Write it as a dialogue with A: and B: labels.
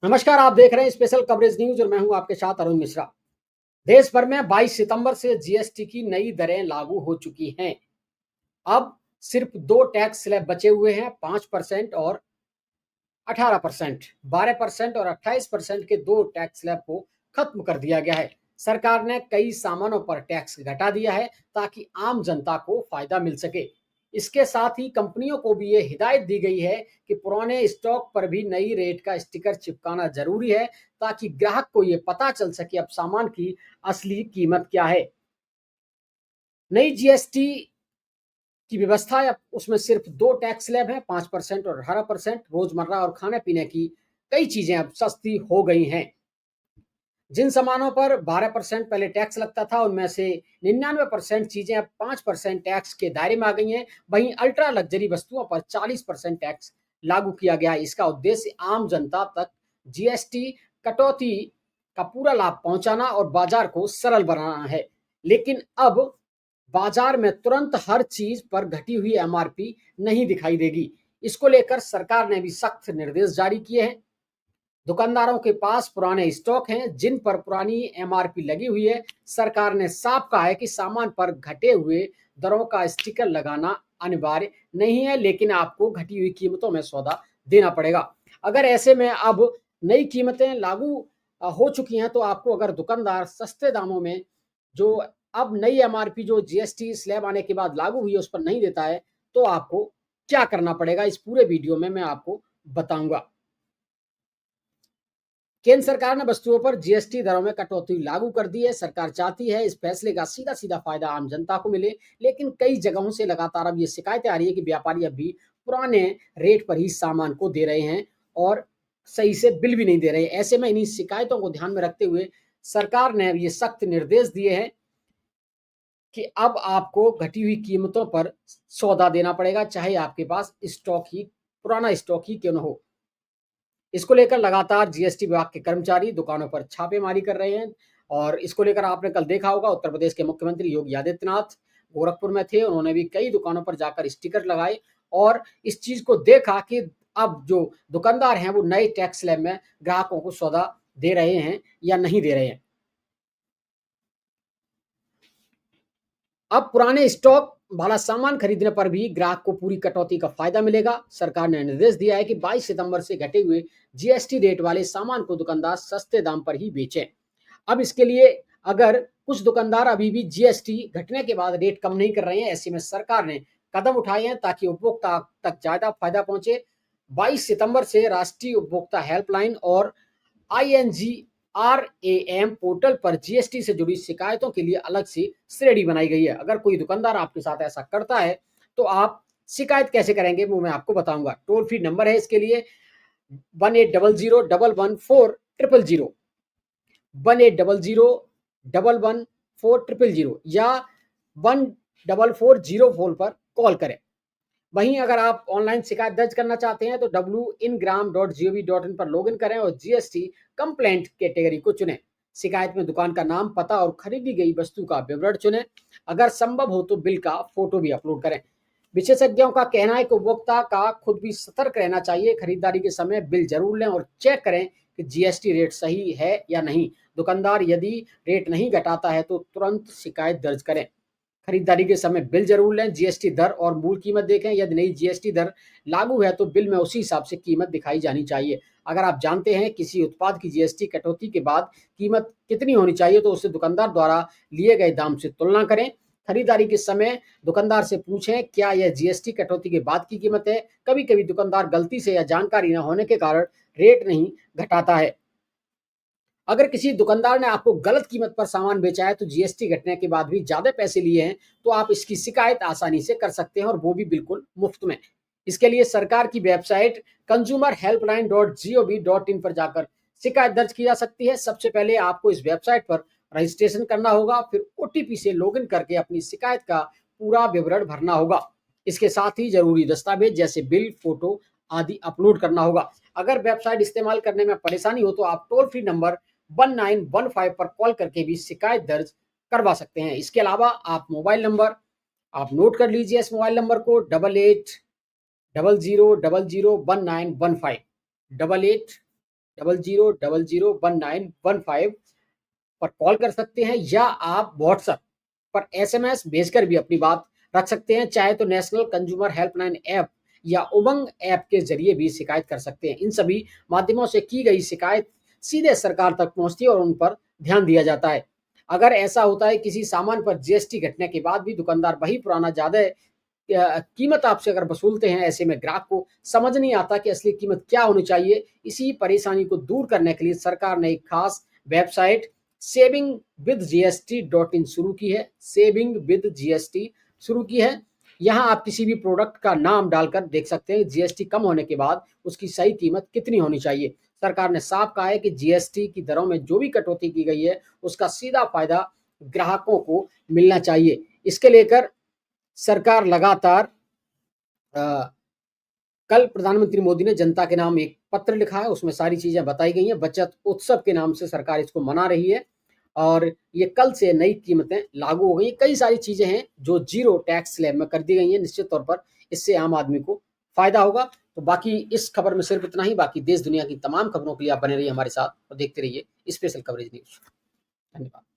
A: नमस्कार, आप देख रहे हैं स्पेशल कवरेज न्यूज और मैं हूं आपके साथ अरुण मिश्रा। देश भर में 22 सितंबर से जीएसटी की नई दरें लागू हो चुकी हैं। अब सिर्फ दो टैक्स स्लैब बचे हुए हैं, 5% और 18%। 12% और 28% के दो टैक्स स्लैब को खत्म कर दिया गया है। सरकार ने कई सामानों पर टैक्स घटा दिया है ताकि आम जनता को फायदा मिल सके। इसके साथ ही कंपनियों को भी ये हिदायत दी गई है कि पुराने स्टॉक पर भी नई रेट का स्टिकर चिपकाना जरूरी है ताकि ग्राहक को ये पता चल सके अब सामान की असली कीमत क्या है। नई जीएसटी की व्यवस्था है, उसमें सिर्फ दो टैक्स स्लैब हैं, 5% और 18%। रोजमर्रा और खाने पीने की कई चीजें अब सस्ती हो गई हैं। जिन सामानों पर 12% पहले टैक्स लगता था, उनमें से 99% चीजें अब 5% टैक्स के दायरे में आ गई हैं। वहीं अल्ट्रा लग्जरी वस्तुओं पर 40% टैक्स लागू किया गया है। इसका उद्देश्य आम जनता तक जीएसटी कटौती का पूरा लाभ पहुंचाना और बाजार को सरल बनाना है। लेकिन अब बाजार में तुरंत हर चीज पर घटी हुई एमआरपी नहीं दिखाई देगी। इसको लेकर सरकार ने भी सख्त निर्देश जारी किए हैं। दुकानदारों के पास पुराने स्टॉक हैं जिन पर पुरानी एमआरपी लगी हुई है। सरकार ने साफ कहा है कि सामान पर घटे हुए दरों का स्टिकर लगाना अनिवार्य नहीं है, लेकिन आपको घटी हुई कीमतों में सौदा देना पड़ेगा। अगर ऐसे में अब नई कीमतें लागू हो चुकी हैं, तो आपको अगर दुकानदार सस्ते दामों में जो अब नई एमआरपी जो जीएसटी स्लैब आने के बाद लागू हुई है उस पर नहीं देता है, तो आपको क्या करना पड़ेगा, इस पूरे वीडियो में मैं आपको बताऊंगा। केंद्र सरकार ने वस्तुओं पर जीएसटी दरों में कटौती लागू कर दी है। सरकार चाहती है इस फैसले का सीधा सीधा फायदा आम जनता को मिले, लेकिन कई जगहों से लगातार अब ये शिकायतें आ रही है कि व्यापारी अब भी पुराने रेट पर ही सामान को दे रहे हैं और सही से बिल भी नहीं दे रहे हैं। ऐसे में इन्हीं शिकायतों को ध्यान में रखते हुए सरकार ने ये सख्त निर्देश दिए हैं कि अब आपको घटी हुई कीमतों पर सौदा देना पड़ेगा, चाहे आपके पास स्टॉक ही पुराना स्टॉक ही क्यों न हो। इसको लेकर लगातार जीएसटी विभाग के कर्मचारी दुकानों पर छापेमारी कर रहे हैं। और इसको लेकर आपने कल देखा होगा, उत्तर प्रदेश के मुख्यमंत्री योगी आदित्यनाथ गोरखपुर में थे। उन्होंने भी कई दुकानों पर जाकर स्टिकर लगाए और इस चीज को देखा कि अब जो दुकानदार हैं वो नए टैक्स स्लैब में ग्राहकों को सौदा दे रहे हैं या नहीं दे रहे हैं। अब पुराने स्टॉक वाला सामान खरीदने पर भी ग्राहक को पूरी कटौती का फायदा मिलेगा। सरकार ने निर्देश दिया है कि 22 सितंबर से घटे हुए जीएसटी रेट वाले सामान को दुकानदार सस्ते दाम पर ही बेचें। अब इसके लिए अगर कुछ दुकानदार अभी भी जीएसटी घटने के बाद रेट कम नहीं कर रहे हैं, ऐसे में सरकार ने कदम उठाए हैं ताकि उपभोक्ता तक ज्यादा फायदा पहुंचे। 22 सितंबर से राष्ट्रीय उपभोक्ता हेल्पलाइन और INGRAM पोर्टल पर जीएसटी से जुड़ी शिकायतों के लिए अलग से श्रेणी बनाई गई है। अगर कोई दुकानदार आपके साथ ऐसा करता है तो आप शिकायत कैसे करेंगे वो मैं आपको बताऊंगा। टोल फ्री नंबर है इसके लिए 1800 114 000, 1800 114 000 या 14404 पर कॉल करें। वहीं अगर आप ऑनलाइन शिकायत दर्ज करना चाहते हैं तो wingram.gov.in पर लॉगिन करें और जीएसटी कंप्लेंट कैटेगरी को चुनें। शिकायत में दुकान का नाम, पता और खरीदी गई वस्तु का विवरण चुनें। अगर संभव हो तो बिल का फोटो भी अपलोड करें। विशेषज्ञों का कहना है कि उपभोक्ता का खुद भी सतर्क रहना चाहिए। खरीदारी के समय बिल जरूर लें और चेक करें कि जीएसटी रेट सही है या नहीं। दुकानदार यदि रेट नहीं घटाता है तो तुरंत शिकायत दर्ज करें। खरीदारी के समय बिल जरूर लें, जीएसटी दर और मूल कीमत देखें। यदि नई जीएसटी दर लागू है तो बिल में उसी हिसाब से कीमत दिखाई जानी चाहिए। अगर आप जानते हैं किसी उत्पाद की जीएसटी कटौती के बाद कीमत कितनी होनी चाहिए तो उससे दुकानदार द्वारा लिए गए दाम से तुलना करें। खरीदारी के समय दुकानदार से पूछें क्या यह जीएसटी कटौती के बाद की कीमत है। कभी कभी दुकानदार गलती से या जानकारी न होने के कारण रेट नहीं घटाता है। अगर किसी दुकानदार ने आपको गलत कीमत पर सामान बेचा है तो जीएसटी घटने के बाद भी ज्यादा पैसे लिए हैं तो आप इसकी शिकायत आसानी से कर सकते हैं और वो भी बिल्कुल मुफ्त में। इसके लिए सरकार की वेबसाइट consumerhelpline.gov.in पर जाकर शिकायत दर्ज की जा सकती है। सबसे पहले आपको इस वेबसाइट पर रजिस्ट्रेशन करना होगा, फिर ओटीपी से लॉगिन करके अपनी शिकायत का पूरा विवरण भरना होगा। इसके साथ ही जरूरी दस्तावेज जैसे बिल, फोटो आदि अपलोड करना होगा। अगर वेबसाइट इस्तेमाल करने में परेशानी हो तो आप टोल फ्री नंबर 1915 पर कॉल करके भी शिकायत दर्ज करवा सकते हैं। इसके अलावा आप मोबाइल नंबर आप नोट कर लीजिए, इस मोबाइल नंबर को 8800001915, 8800 00001915 पर कॉल कर सकते हैं, या आप व्हाट्सएप पर एसएमएस भेजकर भी अपनी बात रख सकते हैं। चाहे तो नेशनल कंज्यूमर हेल्पलाइन ऐप या उमंग ऐप के जरिए भी शिकायत कर सकते हैं। इन सभी माध्यमों से की गई शिकायत सीधे सरकार तक पहुंचती है और उन पर ध्यान दिया जाता है। अगर ऐसा होता है किसी सामान पर जीएसटी घटने के बाद भी दुकानदार वही पुराना ज्यादा कीमत आपसे अगर वसूलते हैं, ऐसे में ग्राहक को समझ नहीं आता कि असली कीमत क्या होनी चाहिए। इसी परेशानी को दूर करने के लिए सरकार ने एक खास website saving with GST dot in शुरू की है। सेविंग विद जीएसटी शुरू की है। यहाँ आप किसी भी प्रोडक्ट का नाम डालकर देख सकते हैं जीएसटी कम होने के बाद उसकी सही कीमत कितनी होनी चाहिए। सरकार ने साफ कहा है कि जीएसटी की दरों में जो भी कटौती की गई है उसका सीधा फायदा ग्राहकों को मिलना चाहिए। इसके लेकर सरकार लगातार कल प्रधानमंत्री मोदी ने जनता के नाम एक पत्र लिखा है, उसमें सारी चीजें बताई गई हैं। बचत उत्सव के नाम से सरकार इसको मना रही है और ये कल से नई कीमतें लागू हो गई। कई सारी चीजें हैं जो जीरो टैक्स स्लैब में कर दी गई हैं। निश्चित तौर पर इससे आम आदमी को फायदा होगा। तो बाकी इस खबर में सिर्फ इतना ही। बाकी देश दुनिया की तमाम खबरों के लिए आप बने रहिए हमारे साथ और देखते रहिए स्पेशल कवरेज न्यूज। धन्यवाद।